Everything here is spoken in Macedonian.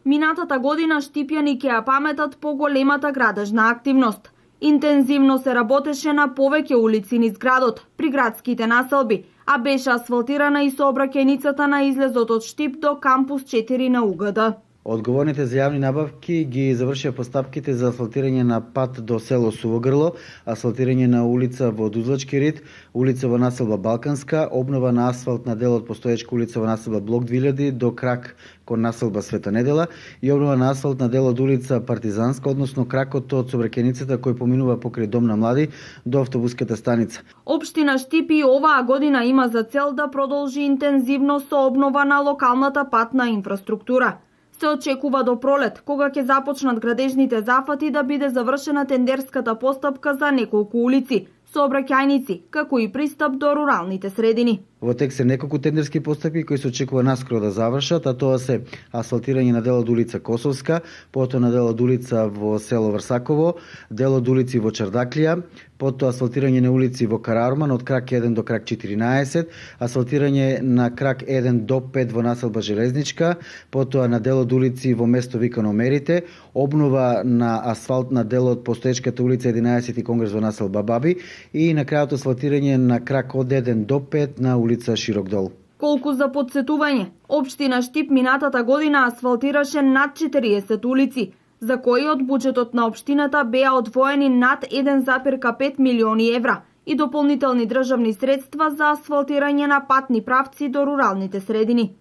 Минатата година штипјани ќе ја паметат по големата градежна активност. Интензивно се работеше на повеќе улици низ градот, при градските населби, а беше асфалтирана и сообраќајницата на излезот од Штип до кампус 4 на УГД. Одговорните за јавни набавки ги завршија постапките за асфалтирање на пат до село Суво Грло, асфалтирање на улица во Дузлачки рид, улица во населба Балканска, обнова на асфалт на дел од постоечка улица во населба Блок 2000 до крак кон населба Света Недела и обнова на асфалт на дел од улица Партизанска, односно кракот од сообраќајницата кој поминува покрај Дом на млади до автобуската станица. Општина Штип и оваа година има за цел да продолжи интензивно со обнова на локалната патна инфраструктура. Се очекува до пролет, кога ќе започнат градежните зафати да биде завршена тендерската постапка за неколку улици, сообраќајници, како и пристап до руралните средини. Во тек се неколку тендерски постапки кои се очекува наскоро да завршат, а тоа се асфалтирање на дел од улица Косовска, потоа на дел од улица во село Врсаково, дел од улици во Чардаклија, потоа асфалтирање на улици во Карарман од крак 1 до крак 14, асфалтирање на крак 1 до 5 во населба Железничка, потоа на дел од улици во место викано Мерите, обнова на асфалтна дел од постоечката улица 11 и Конгрес во населба Баби и на крајот асфалтирање на крак од 1 до 5 на улица Широк дол. Колку за подсетување, општина Штип минатата година асфалтираше над 40 улици, за кои од буџетот на општината беа одвоени над 1,5 милиони евра и дополнителни државни средства за асфалтирање на патни правци до руралните средини.